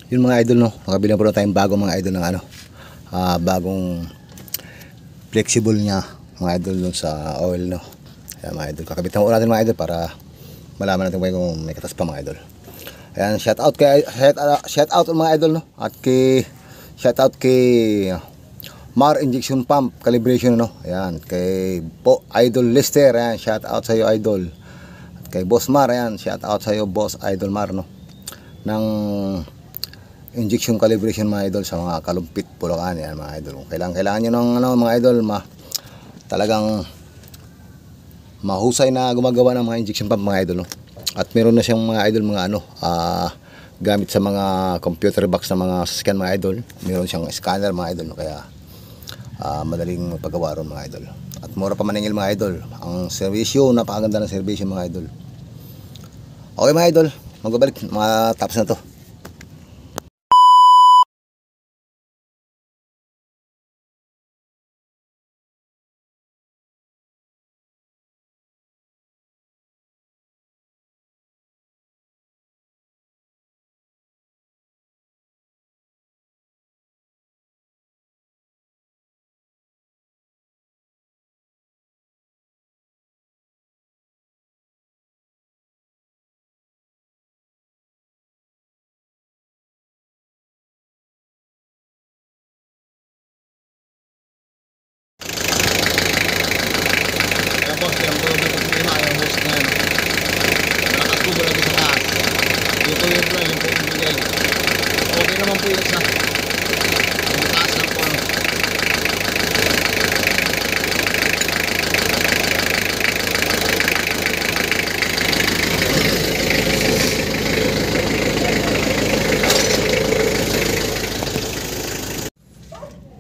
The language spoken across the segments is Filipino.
Yun mga idol, no, nakabili na po na tayong bagong mga idol ng ano, bagong flexible niya mga idol dun sa oil, no. Ayan mga idol, kakabitan ko natin mga idol para malaman natin kung may katas pa mga idol. Ayan, shout out mga idol, no, at shout out kay Mar Injection Pump Calibration, no. Ayan, kay Idol Lester, ayan, shout out sa iyo idol. At kay Boss Mar, ayan, shout out sa iyo Boss Idol Mar, no, ng injection calibration mga idol sa mga kalumpit Bulacan. Yan mga idol, kung kailangan nyo ng ano, mga idol, talagang mahusay na gumagawa ng mga injection pump mga idol, no? At meron na siyang mga idol mga ano, gamit sa mga computer box na mga scan mga idol. Meron siyang scanner mga idol, no? Kaya madaling magpagawa ron mga idol, at mura pa maningil mga idol. Ang serbisyo, napakaganda ng serbisyo mga idol. Okay mga idol, magbabalik, matapos na to.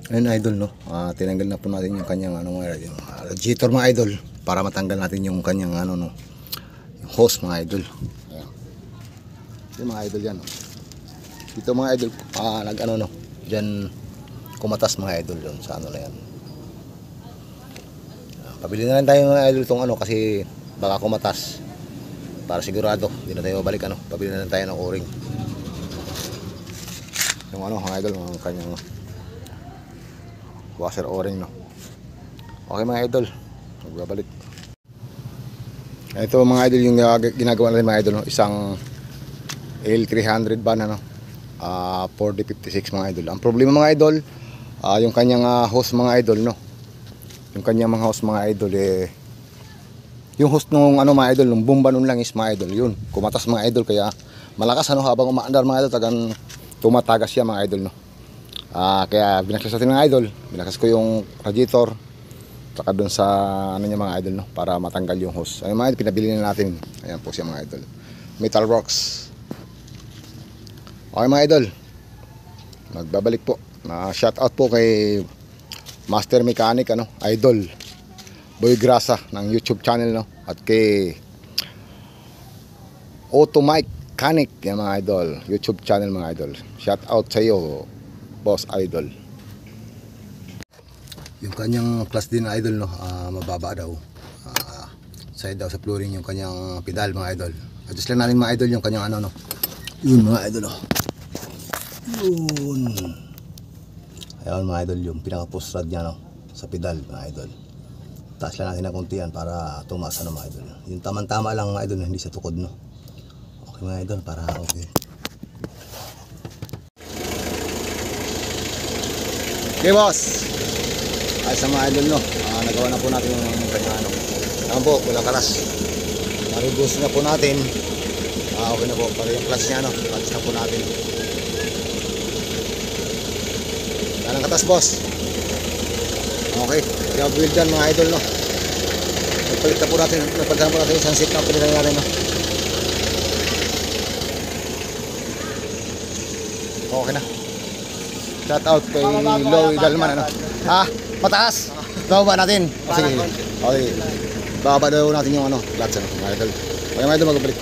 Ayun idol, no, tinanggal na po natin yung kanyang ano, yung radiator mga idol, para matanggal natin yung kanyang ano, no, yung hose mga idol. Ayan. Yung mga idol yan, no. Dito mga idol, nag ano, no, dyan kumatas mga idol doon sa ano na yan. Pabili na lang tayo mga idol itong ano, kasi baka kumatas, para sigurado hindi na tayo balik ano. Pabili na lang tayo ng o-ring, yung ano mga idol, yung kanyang washer o-ring, no. Okay mga idol, magbabalik. Ito mga idol yung ginagawa natin mga idol, no? Isang L300 van, ano, 4D56 mga idol. Ang problema mga idol, yung kanyang hose mga idol, no, yung kanyang mga hose mga idol, yung hose nung ano mga idol, nung bomba nun lang is mga idol, yun kumatas mga idol. Kaya malakas ano, habang umaandar mga idol, tagang tumatagas siya mga idol, no. Kaya binakas natin mga idol, binakas ko yung radiator saka dun sa ano niya mga idol, no, para matanggal yung hose. Ayun mga idol, pinabili na natin. Ayan po siya mga idol, Metal Works. Okay mga idol, magbabalik po. Shout out po kay Master Mechanic, ano, Idol Boy Grasa ng YouTube channel, no, at kay Auto Mechanic, yan mga idol, YouTube channel mga idol. Shout out sa iyo Boss Idol. Yung kanyang plus din idol, no, mababa daw, side daw sa flooring yung kanyang pedal mga idol. Adjust lang natin mga idol yung kanyang ano, no, yun mga idol, no. Yun, ayun mga idol, yung pinaka post rod nya, no, sa pedal mga idol. Taas lang natin ng konti yan para tumaas, ano mga idol. Yung tamang-tama lang mga idol, hindi sa tukod, no. Okay mga idol, para okay. Okay boss, ay sa mga idol, no, nagawa na po natin yung kanya ano. Ayan po, walang kalas. Narubos na po natin. Okay na po, para yung clutch nya, no, kalas na po natin. Walang katas boss. Okay, kaya build dyan mga idol, no. Nagpalit na po natin, isang seat na palitan natin, no. Okay na. Shout out kay Lowy Galman, ano. Mataas. Bababa natin. Sige. Okay. Bababa daw natin yung ano, clutch, ano, mga idol. Okay mga idol, magbalik.